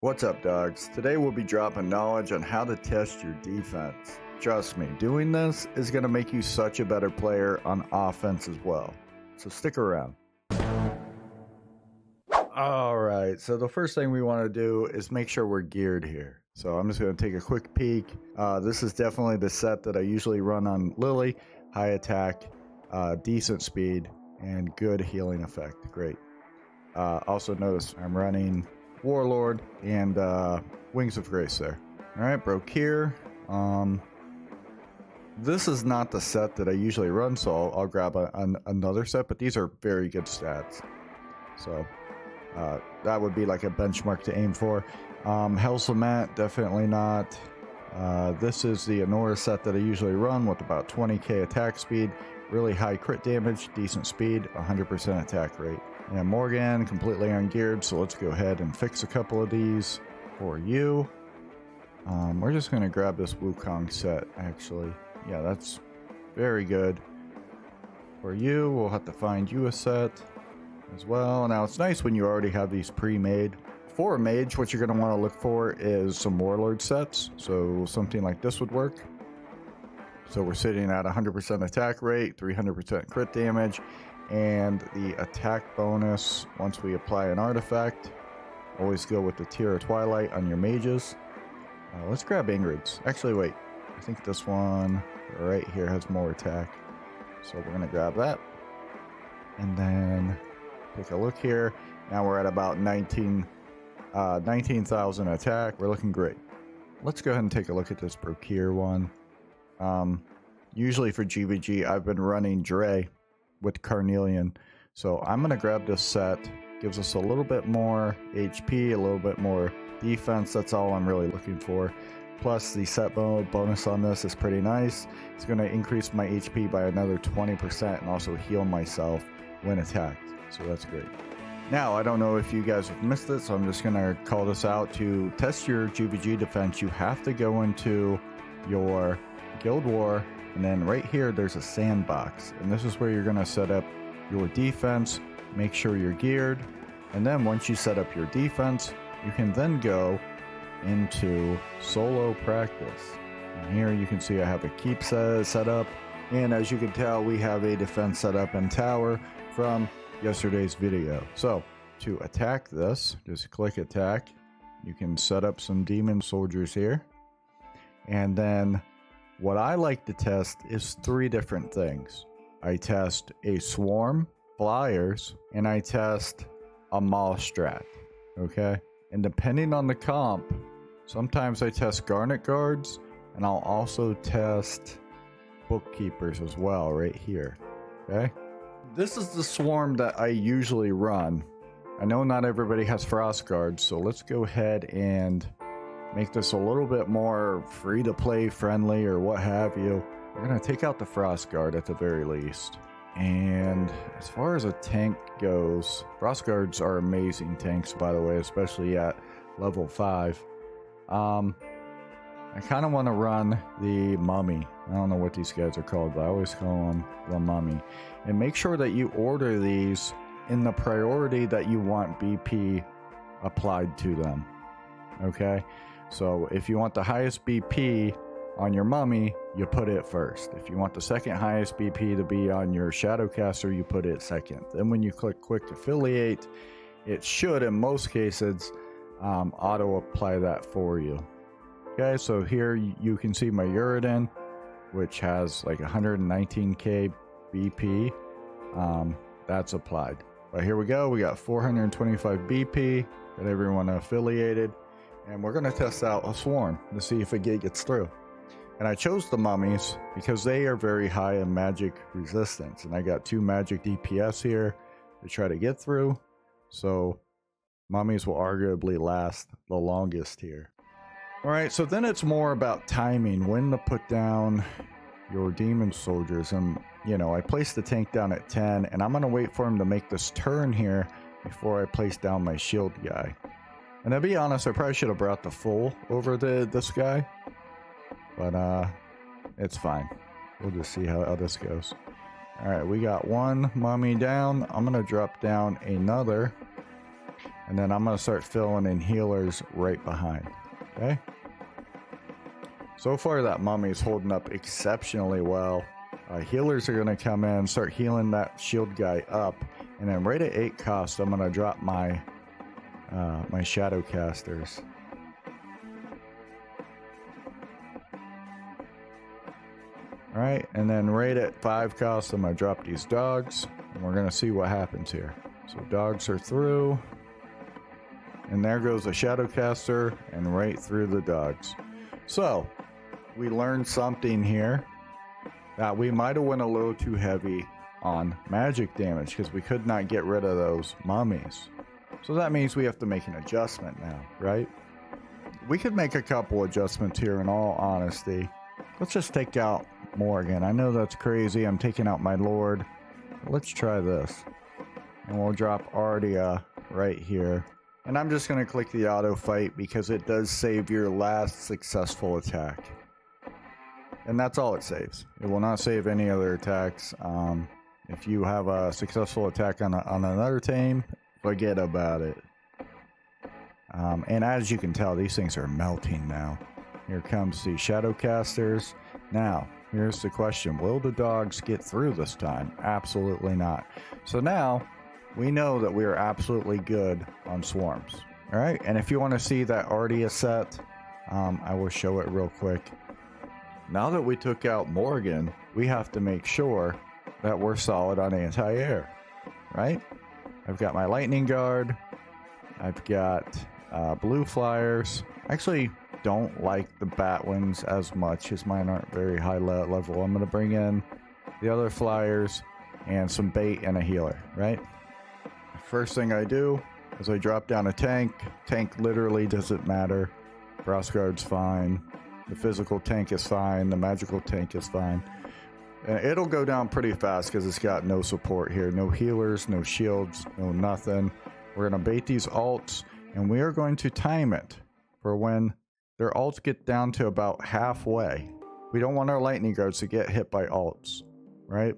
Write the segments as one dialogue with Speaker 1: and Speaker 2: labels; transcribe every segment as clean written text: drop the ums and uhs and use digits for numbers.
Speaker 1: What's up, dogs? Today we'll be dropping knowledge on how to test your defense. Trust me, doing this is going to make you such a better player on offense as well. So stick around. Alright, so the first thing we want to do is make sure we're geared here. So I'm just going to take a quick peek. This is definitely the set that I usually run on Lily. High attack, decent speed, and good healing effect. Great. Also notice I'm running Warlord and Wings of Grace there. Alright, broke here. This is not the set that I usually run, so I'll grab another set, but these are very good stats. So that would be like a benchmark to aim for. Hell's Lament, definitely not. This is the Honora set that I usually run with about 20k attack speed, really high crit damage, decent speed, 100% attack rate. And Morgan, completely ungeared, so let's go ahead and fix a couple of these for you. We're just going to grab this Wukong set, actually. Yeah, that's very good. For you, we'll have to find you a set as well. Now, it's nice when you already have these pre-made. For a mage, what you're going to want to look for is some Warlord sets, so something like this would work. So we're sitting at 100% attack rate, 300% crit damage, and the attack bonus once we apply an artifact. Always go with the Tear of Twilight on your mages. Let's grab Ingrid's. Actually, wait. I think this one right here has more attack. So we're going to grab that. And then take a look here. Now we're at about 19,000 attack. We're looking great. Let's go ahead and take a look at this Brokir one. Usually for GvG, I've been running Dre with Carnelian, so I'm gonna grab this set. Gives us a little bit more HP, a little bit more defense. That's all I'm really looking for. Plus the set bonus on this is pretty nice. It's gonna increase my HP by another 20% and also heal myself when attacked, so that's great. Now, I don't know if you guys have missed it, so I'm just gonna call this out. To test your GvG defense, you have to go into your Guild War, and then right here there's a Sandbox, and this is where you're going to set up your defense, make sure you're geared, and then once you set up your defense, you can then go into solo practice. And here you can see I have a keep set up, and as you can tell, we have a defense set up in tower from yesterday's video. So to attack this, just click attack. You can set up some demon soldiers here, and then what I like to test is 3 different things. I test a swarm, flyers, and I test a Maw strat. Okay? And depending on the comp, sometimes I test Garnet Guards, and I'll also test bookkeepers as well right here. Okay? This is the swarm that I usually run. I know not everybody has Frost Guards, so let's go ahead and make this a little bit more free to play friendly or what have you. We're going to take out the Frost Guard at the very least. And as far as a tank goes, Frost Guards are amazing tanks, by the way, especially at level 5. I kind of want to run the Mummy. I don't know what these guys are called, but I always call them the Mummy. And make sure that you order these in the priority that you want BP applied to them. Okay? So if you want the highest BP on your Mummy, you put it first. If you want the second highest BP to be on your Shadowcaster, you put it second. Then when you click Quick Affiliate, it should, in most cases, auto apply that for you. Okay, so here you can see my Uridin, which has like 119k BP. That's applied. But here we go. We got 425 BP. Got everyone affiliated. And we're going to test out a swarm to see if it gets through. And I chose the mummies because they are very high in magic resistance. And I got 2 magic DPS here to try to get through. So mummies will arguably last the longest here. Alright, so then it's more about timing, when to put down your demon soldiers. And, you know, I placed the tank down at 10, and I'm going to wait for him to make this turn here before I place down my shield guy. And to be honest, I probably should have brought the full over this guy. But it's fine. We'll just see how this goes. Alright, we got 1 mummy down. I'm going to drop down another. And then I'm going to start filling in healers right behind. Okay? So far that mummy's holding up exceptionally well. Healers are going to come in, start healing that shield guy up. And then right at 8 cost, I'm going to drop my my shadow casters. Alright, and then right at 5 cost, I'm going to drop these dogs. And we're going to see what happens here. So dogs are through. And there goes the shadow caster and right through the dogs. So, we learned something here. That we might have went a little too heavy on magic damage because we could not get rid of those mummies. So that means we have to make an adjustment now, right? We could make a couple adjustments here in all honesty. Let's just take out Morgan. I know that's crazy. I'm taking out my lord. Let's try this. And we'll drop Ardia right here. And I'm just going to click the auto fight because it does save your last successful attack. And that's all it saves. It will not save any other attacks. If you have a successful attack on another team, forget about it. And as you can tell, these things are melting now. Here comes the shadow casters. Now, here's the question. Will the dogs get through this time? Absolutely not. So now, we know that we are absolutely good on swarms. Alright, and if you want to see that Ardia set, I will show it real quick. Now that we took out Morgan, we have to make sure that we're solid on anti-air, right? I've got my lightning guard. I've got blue flyers. I actually don't like the bat wings as much as mine aren't very high level. I'm going to bring in the other flyers and some bait and a healer, right? First thing I do is I drop down a tank. Tank literally doesn't matter. Frost guard's fine. The physical tank is fine. The magical tank is fine. And it'll go down pretty fast because it's got no support here. No healers, no shields, no nothing. We're going to bait these alts, and we are going to time it for when their alts get down to about halfway. We don't want our lightning guards to get hit by alts, right?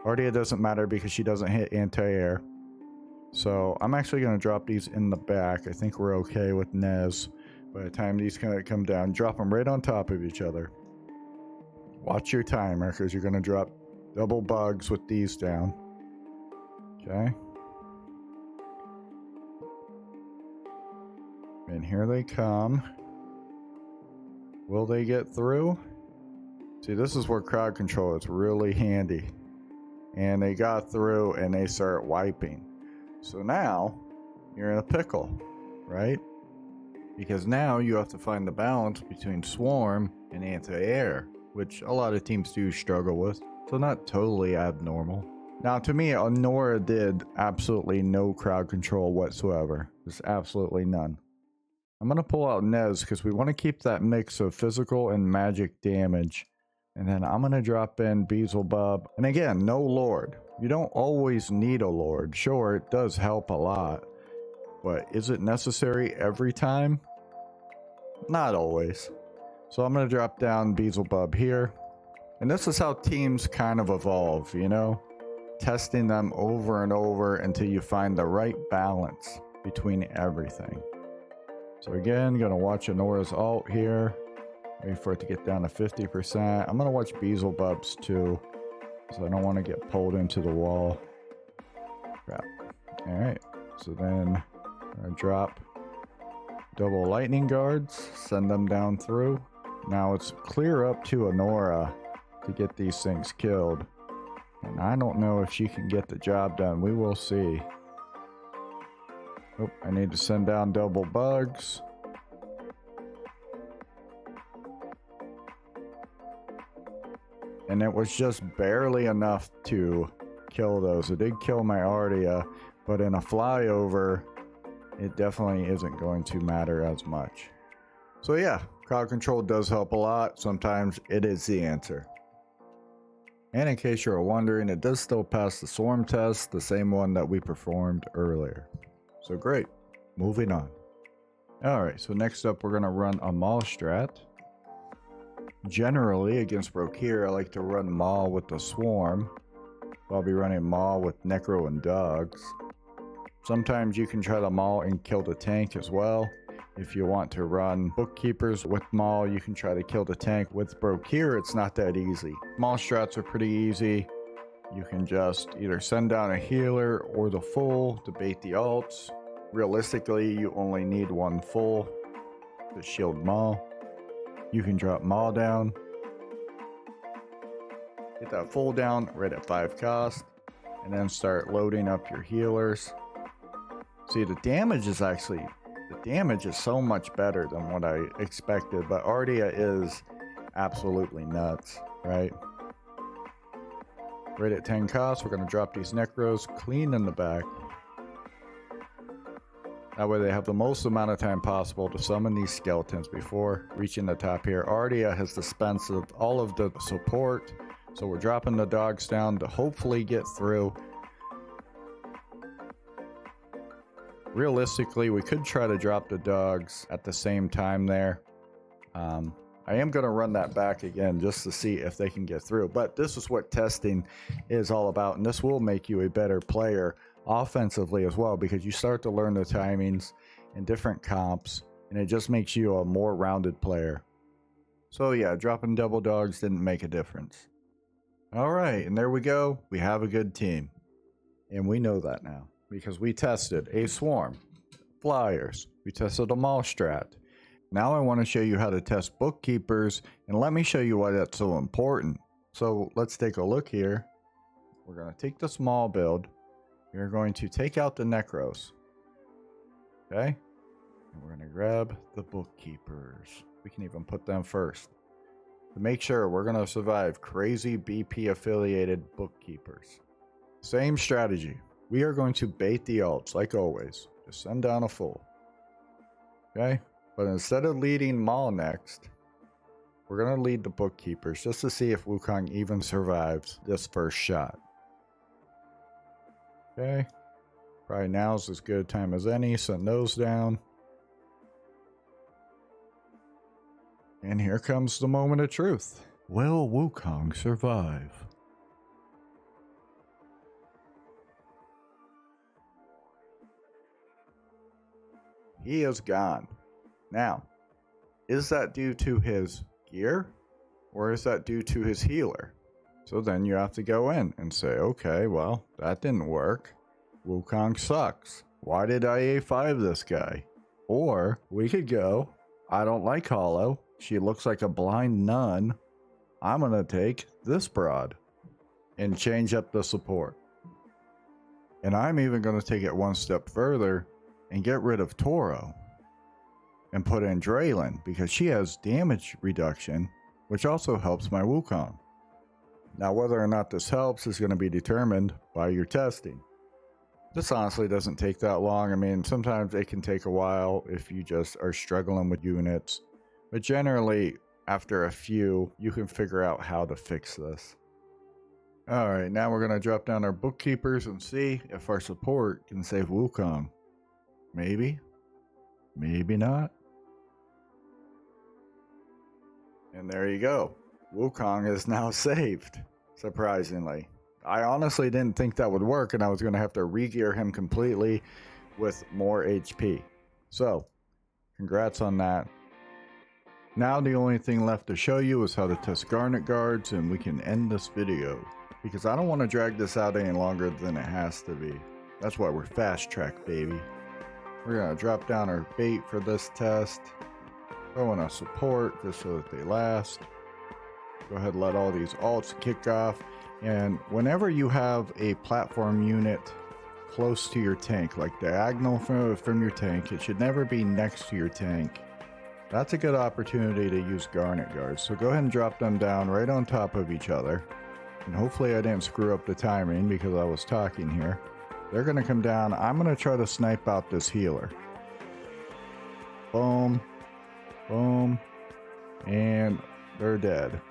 Speaker 1: Ardia doesn't matter because she doesn't hit anti-air. So I'm actually going to drop these in the back. I think we're okay with Nez. By the time these kind of come down, drop them right on top of each other. Watch your timer because you're going to drop double bugs with these down. Okay. And here they come. Will they get through? See, this is where crowd control is really handy. And they got through and they start wiping. So now you're in a pickle, right? Because now you have to find the balance between swarm and anti-air, which a lot of teams do struggle with. So not totally abnormal. Now to me, Nora did absolutely no crowd control whatsoever. There's absolutely none. I'm going to pull out Nez because we want to keep that mix of physical and magic damage. And then I'm going to drop in Beelzebub. And again, no Lord. You don't always need a Lord. Sure, it does help a lot. But is it necessary every time? Not always. So I'm going to drop down Beelzebub here. And this is how teams kind of evolve, you know? Testing them over and over until you find the right balance between everything. So again, going to watch Anora's ult here. Wait for it to get down to 50%. I'm going to watch Beelzebub's too. So I don't want to get pulled into the wall. Crap. Alright. So then I'm going to drop double lightning guards. Send them down through. Now it's clear up to Anora to get these things killed. And I don't know if she can get the job done. We will see. Oh, I need to send down double bugs. And it was just barely enough to kill those. It did kill my Ardia, but in a flyover, it definitely isn't going to matter as much. So yeah, crowd control does help a lot. Sometimes it is the answer. And in case you're wondering, it does still pass the swarm test, the same one that we performed earlier. So great, moving on. Alright, so next up we're going to run a Maw strat. Generally, against Brokir, I like to run Maw with the swarm. I'll be running Maw with Necro and dogs. Sometimes you can try to maul and kill the tank as well. If you want to run bookkeepers with maul, you can try to kill the tank. With Brokir, it's not that easy. Maul strats are pretty easy. You can just either send down a healer or the full to bait the ults. Realistically, you only need one full to shield maul. You can drop maul down. Get that full down right at 5 cost. And then start loading up your healers. See, the damage is so much better than what I expected, but Ardia is absolutely nuts, right? Right at 10 cost, we're going to drop these Necros clean in the back. That way they have the most amount of time possible to summon these skeletons before reaching the top here. Ardia has dispensed of all of the support, so we're dropping the dogs down to hopefully get through. Realistically, we could try to drop the dogs at the same time there. I am going to run that back again just to see if they can get through. But this is what testing is all about, and this will make you a better player offensively as well, because you start to learn the timings and different comps, and it just makes you a more rounded player. So yeah, dropping double dogs didn't make a difference. All right, and there we go. We have a good team, and we know that now because we tested a swarm, flyers, we tested a maul strat. Now I want to show you how to test bookkeepers, and let me show you why that's so important. So let's take a look here. We're going to take the small build. We're going to take out the Necros. Okay? And we're going to grab the bookkeepers. We can even put them first. To make sure we're going to survive crazy BP affiliated bookkeepers. Same strategy. We are going to bait the ults like always. Just send down a full. Okay? But instead of leading Maul next, we're going to lead the bookkeepers just to see if Wukong even survives this first shot. Okay. Probably now's as good a time as any. Send those down. And here comes the moment of truth. Will Wukong survive? He is gone. Now, is that due to his gear, or is that due to his healer? So then you have to go in and say, okay, well, that didn't work. Wukong sucks. Why did I A5 this guy? Or we could go, I don't like Hollow. She looks like a blind nun. I'm going to take this broad and change up the support. And I'm even going to take it one step further and get rid of Toro and put in Draylin, because she has damage reduction, which also helps my Wukong. Now, whether or not this helps is going to be determined by your testing. This honestly doesn't take that long. I mean, sometimes it can take a while if you just are struggling with units. But generally, after a few, you can figure out how to fix this. Alright, now we're going to drop down our bookkeepers and see if our support can save Wukong. Maybe. Maybe not. And there you go. Wukong is now saved, surprisingly. I honestly didn't think that would work, and I was going to have to re-gear him completely with more HP. So, congrats on that. Now the only thing left to show you is how to test Garnet Guards, and we can end this video, because I don't want to drag this out any longer than it has to be. That's why we're fast track, baby. We're going to drop down our bait for this test. Throw in a support just so that they last. Go ahead and let all these ults kick off. And whenever you have a platform unit close to your tank, like diagonal from your tank, it should never be next to your tank. That's a good opportunity to use Garnet Guards. So go ahead and drop them down right on top of each other. And hopefully I didn't screw up the timing because I was talking here. They're going to come down. I'm going to try to snipe out this healer. Boom. Boom. And they're dead.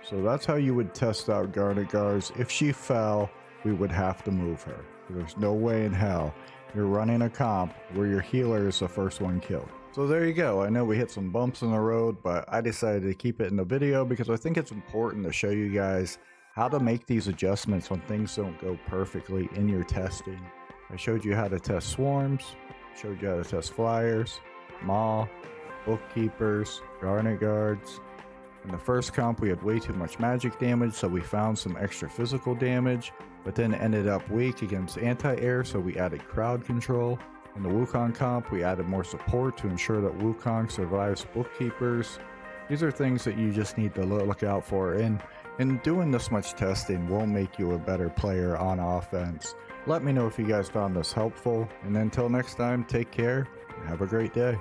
Speaker 1: So that's how you would test out Garnet Guards. If she fell, we would have to move her. There's no way in hell you're running a comp where your healer is the first one killed. So there you go. I know we hit some bumps in the road, but I decided to keep it in the video because I think it's important to show you guys how to make these adjustments when things don't go perfectly in your testing. I showed you how to test swarms, showed you how to test flyers, Maw, bookkeepers, Garnet Guards. In the first comp we had way too much magic damage, so we found some extra physical damage, but then ended up weak against anti-air, so we added crowd control. In the Wukong comp we added more support to ensure that Wukong survives bookkeepers. These are things that you just need to look out for, and doing this much testing will make you a better player on offense. Let me know if you guys found this helpful, and until next time, take care and have a great day.